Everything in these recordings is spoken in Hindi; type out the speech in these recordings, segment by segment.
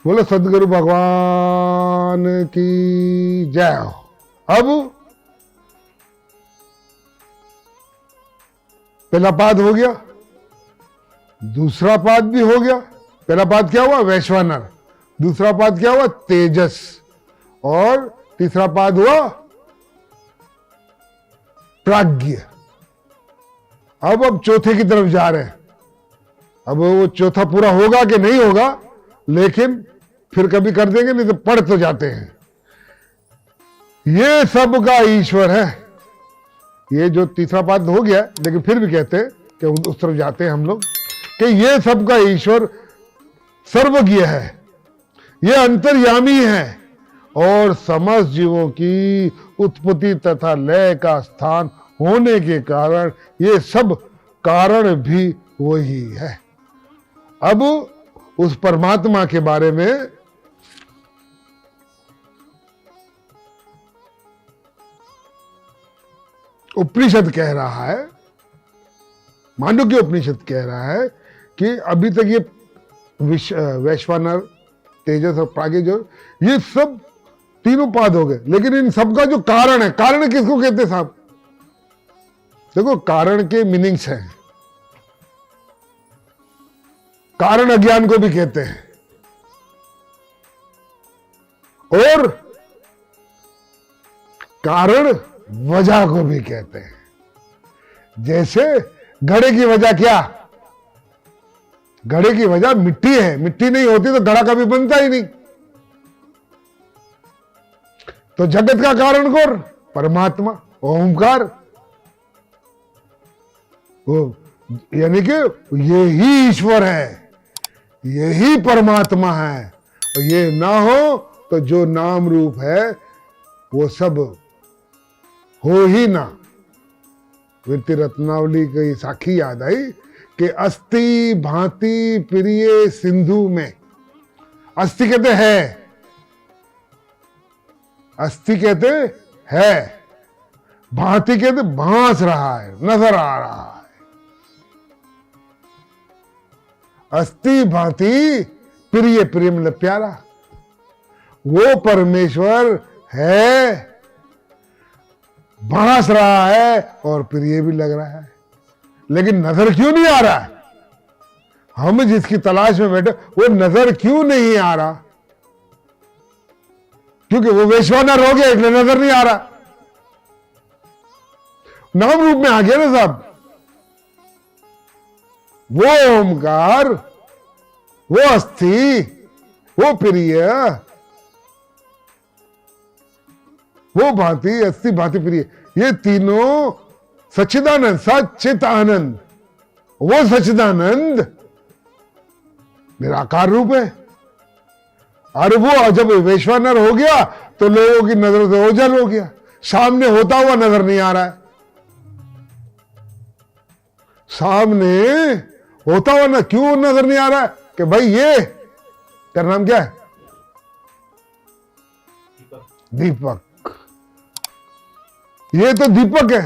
बोलो सदगुरु भगवान की जय हो। अब पहला पाद हो गया, दूसरा पाद भी हो गया। पहला पाद क्या हुआ? वैश्वानर। दूसरा पाद क्या हुआ? तेजस। और तीसरा पाद हुआ प्राज्ञ। अब चौथे की तरफ जा रहे हैं। अब वो चौथा पूरा होगा कि नहीं होगा, लेकिन फिर कभी कर देंगे, नहीं तो पढ़ तो जाते हैं। ये सब का ईश्वर है। ये जो तीसरा पाद हो गया, लेकिन फिर भी कहते हैं कि उस तरफ जाते हैं हम लोग कि ये सब का ईश्वर सर्वज्ञ है, ये अंतर्यामी है और समस्त जीवों की उत्पत्ति तथा लय का स्थान होने के कारण ये सब कारण भी वही है। अब उस परमात्मा के बारे में उपनिषद कह रहा है, मांडुक्य उपनिषद कह रहा है कि अभी तक ये वैश्वानर, तेजस और प्राज्ञ जो ये सब तीनों पाद हो गए, लेकिन इन सब का जो कारण है, कारण किसको कहते हैं साहब? देखो, कारण के मीनिंग्स हैं। कारण अज्ञान को भी कहते हैं और कारण वजह को भी कहते हैं। जैसे घड़े की वजह क्या? घड़े की वजह मिट्टी है, मिट्टी नहीं होती तो घड़ा कभी बनता ही नहीं। तो जगत का कारण कौन? परमात्मा, ओमकार। वो यानी कि यही ईश्वर है, यही परमात्मा है। और ये ना हो तो जो नाम रूप है वो सब हो ही ना। वृत्ति रत्नावली की साखी याद आई कि अस्ति भांति प्रिय सिंधु में। अस्ति कहते है, अस्ति कहते है, भांति कहते भांस रहा है, नजर आ रहा है। अस्ति भांति प्रिय, प्रिय मतलब प्यारा। वो परमेश्वर है, भांस रहा है और प्रिय भी लग रहा है, लेकिन नजर क्यों नहीं आ रहा है? हम जिसकी तलाश में बैठे वो नजर क्यों नहीं आ रहा? क्योंकि वो वैश्वानर हो गया, इसलिए नजर नहीं आ रहा। नाम रूप में आ गया ना साहब। वो ओमकार, वो अस्थि, वो प्रिय, वो भांति, अस्थि भांति प्रिय, ये तीनों सच्चिदानंद, सच्चित आनंद, वो सच्चिदानंद निराकार रूप है। और वो जब वैश्वानर हो गया तो लोगों की नजर से ओझल हो गया, सामने होता हुआ नजर नहीं आ रहा है। सामने होता हुआ ना क्यों नजर नहीं आ रहा है? कि भाई ये तेरा नाम क्या है? दीपक। ये तो दीपक है।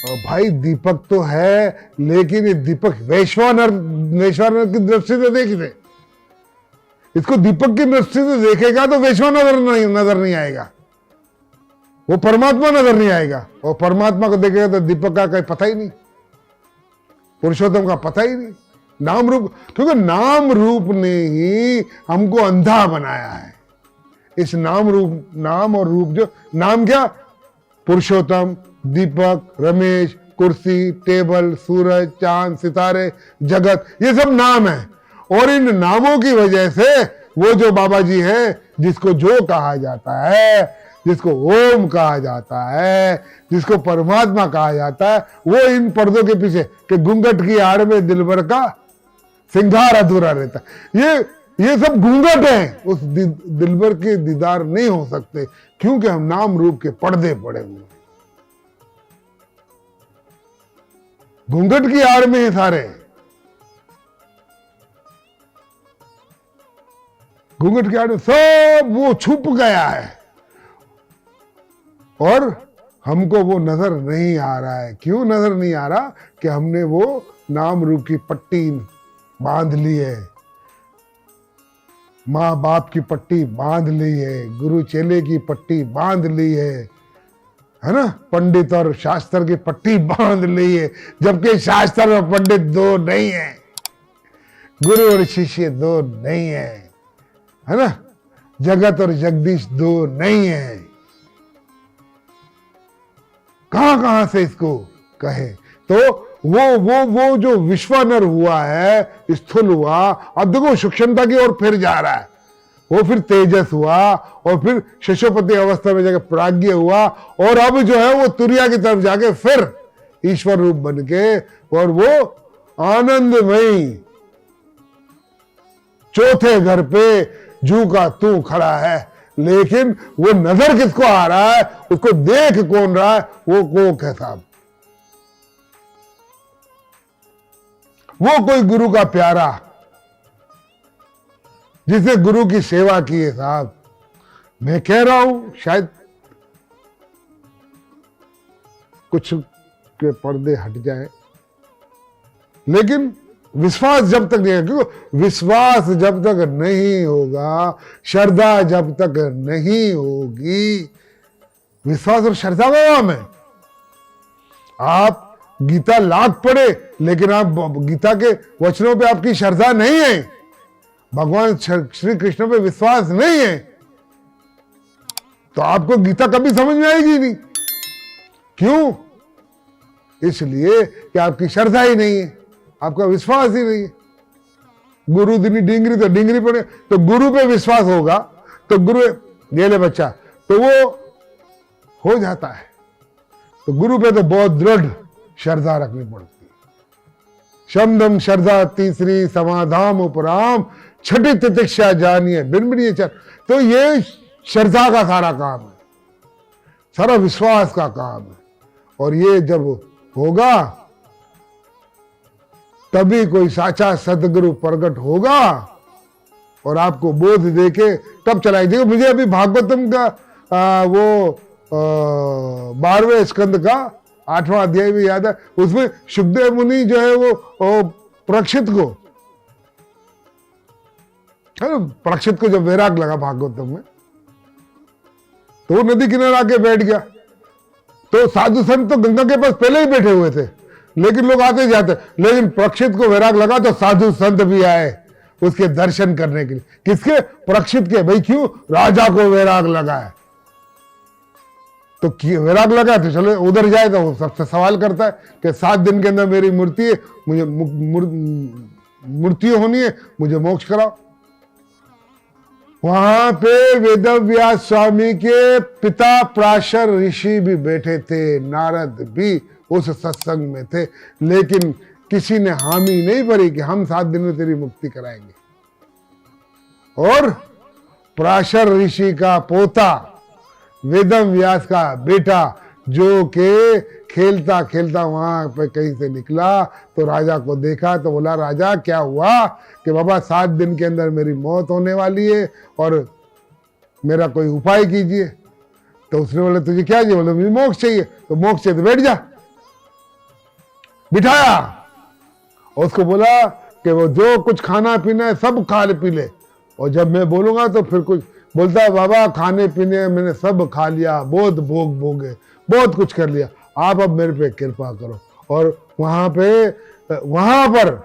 और भाई दीपक तो है, लेकिन ये दीपक वैश्वानर की दृष्टि से देखिए, इसको दीपक की दृष्टि से देखेगा तो वैश्वानर नजर नहीं आएगा, वो परमात्मा नजर नहीं आएगा। और परमात्मा को देखेगा तो दीपक का कहीं पता ही नहीं, पुरुषोत्तम का पता ही नहीं। नाम रूप, क्योंकि नाम रूप ने ही हमको अंधा बनाया है। इस नाम रूप, नाम और रूप, जो नाम क्या? पुरुषोत्तम, दीपक, रमेश, कुर्सी, टेबल, सूरज, चांद, सितारे, जगत, ये सब नाम है। और इन नामों की वजह से वो जो बाबा जी है, जिसको जो कहा जाता है, जिसको ओम कहा जाता है, जिसको परमात्मा कहा जाता है, वो इन पर्दों के पीछे कि घूंघट की आड़ में दिलबर का सिंगार अधूरा रहता। ये सब घूंघट है, उस दिलबर के दीदार नहीं हो सकते, क्योंकि हम नाम रूप के पर्दे पड़े हुए। घूंघट की आड़ में है सारे, घूंघट की आड़ में सब वो छुप गया है और हमको वो नजर नहीं आ रहा है। क्यों नजर नहीं आ रहा? कि हमने वो नाम रूप की पट्टी बांध ली है। माँ बाप की पट्टी बांध ली है, गुरु चेले की पट्टी बांध ली है ना, पंडित और शास्त्र की पट्टी बांध ली है, जबकि शास्त्र और पंडित दो नहीं है, गुरु और शिष्य दो नहीं है ना, जगत और जगदीश दो नहीं है। कहां कहां से इसको कहे? तो वो जो विश्वानर हुआ है, स्थूल हुआ, अब देखो सूक्ष्मता की ओर फिर जा रहा है, वो फिर तेजस हुआ, और फिर शिशुपति अवस्था में जाकर प्राज्ञ हुआ, और अब जो है वो तुरिया की तरफ जाके फिर ईश्वर रूप बन के, और वो आनंदमयी चौथे घर पे जू का तू खड़ा है। लेकिन वो नजर किसको आ रहा है, उसको देख कौन रहा है? वो कोक है साहब, वो कोई गुरु का प्यारा जिसने गुरु की सेवा की है साहब। मैं कह रहा हूं शायद कुछ के पर्दे हट जाए, लेकिन विश्वास जब तक नहीं है, क्योंकि विश्वास जब तक नहीं होगा, श्रद्धा जब तक नहीं होगी, विश्वास और श्रद्धा का काम है। आप गीता लाख पढ़े, लेकिन आप गीता के वचनों पे आपकी श्रद्धा नहीं है, भगवान श्री कृष्ण पे विश्वास नहीं है, तो आपको गीता कभी समझ में आएगी नहीं। क्यों? इसलिए कि आपकी श्रद्धा ही नहीं है, आपका विश्वास ही नहीं है। गुरु दिनी डिंगरी तो डिंगरी पड़े, तो गुरु पे विश्वास होगा तो गुरु ये ले बच्चा, तो वो हो जाता है। तो गुरु पे तो बहुत दृढ़ श्रद्धा रखनी पड़ती है। शमदम श्रद्धा तीसरी, समाधाम उपराम, छठी तितिक्षा जानिए बिनबिनिए चर। तो ये श्रद्धा का सारा काम है, सारा विश्वास का काम है, और ये जब होगा तभी कोई साचा सदगुरु प्रकट होगा और आपको बोध देके तब चलाए। देखो मुझे अभी भागवतम का वो 12वें स्कंद का 8वां अध्याय भी याद है। उसमें सुखदेव मुनि जो है वो परीक्षित को जब वैराग लगा भागवतम में, तो वो नदी किनारे आके बैठ गया। तो साधु संत तो गंगा के पास पहले ही बैठे हुए थे, लेकिन लोग आते जाते, लेकिन परीक्षित को वैराग लगा तो साधु संत भी आए उसके दर्शन करने के लिए। किसके? परीक्षित के। भाई क्यों? राजा को वैराग लगा है, तो वैराग लगा तो चलो उधर जाए। तो वो सबसे सवाल करता है कि 7 दिन के अंदर मेरी मूर्ति है, मुझे मूर्ति होनी है, मुझे मोक्ष कराओ। वहां पे वेदव्यास स्वामी के पिता पराशर ऋषि भी बैठे थे, नारद भी उस सत्संग में थे, लेकिन किसी ने हामी नहीं भरी कि हम 7 दिन में तेरी मुक्ति कराएंगे। और पराशर ऋषि का पोता वेदम व्यास का बेटा, जो के खेलता खेलता वहां पे कहीं से निकला, तो राजा को देखा तो बोला, राजा क्या हुआ? कि बाबा 7 दिन के अंदर मेरी मौत होने वाली है और मेरा कोई उपाय कीजिए। तो उसने बोला, तुझे क्या चाहिए? बोले, मुझे मोक्ष चाहिए। तो मोक्ष चाहिए तो बैठ जा। बिठाया और उसको बोला कि वो जो कुछ खाना पीना है सब खा ले पी ले, और जब मैं बोलूंगा तो फिर कुछ। बोलता है, बाबा खाने पीने मैंने सब खा लिया, बहुत भोग भोगे, बहुत कुछ कर लिया, आप अब मेरे पे कृपा करो। और वहां पर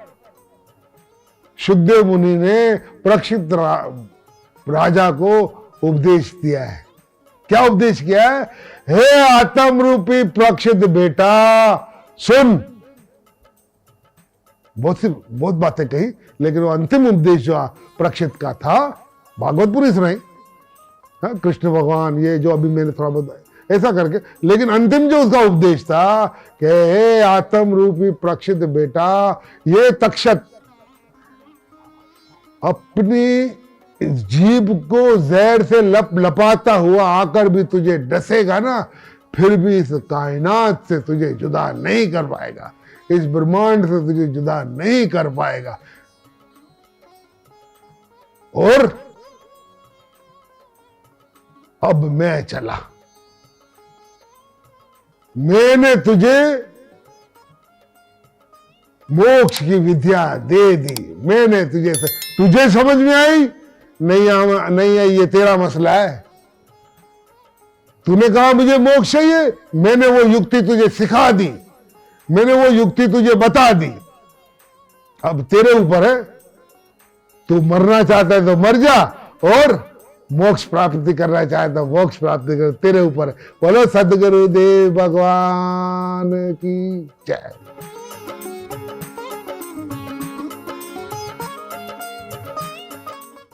सुखदेव मुनि ने परीक्षित राजा को उपदेश दिया है। क्या उपदेश किया है? हे आत्म रूपी परीक्षित बेटा, सुन। बहुत बातें कही, लेकिन वो अंतिम उपदेश जो परीक्षित का था, भागवत पूरी सुनाई, कृष्ण भगवान ये जो अभी मैंने थोड़ा बहुत ऐसा करके, लेकिन अंतिम जो उसका उपदेश था कि हे आत्म रूपी परीक्षित बेटा, ये तक्षक अपनी जीभ को जहर से लपाता हुआ आकर भी तुझे डसेगा ना, फिर भी इस कायनात से तुझे जुदा नहीं कर पाएगा, इस ब्रह्मांड से तुझे जुदा नहीं कर पाएगा। और अब मैं चला, मैंने तुझे मोक्ष की विद्या दे दी, मैंने तुझे समझ में आई नहीं है, ये तेरा मसला है। तूने कहा मुझे मोक्ष चाहिए, मैंने वो युक्ति तुझे सिखा दी, मैंने वो युक्ति तुझे बता दी, अब तेरे ऊपर है। तू मरना चाहता है तो मर जा, और मोक्ष प्राप्ति करना चाहता तो मोक्ष प्राप्ति कर, तेरे ऊपर है। बोलो सदगुरुदेव भगवान की जय।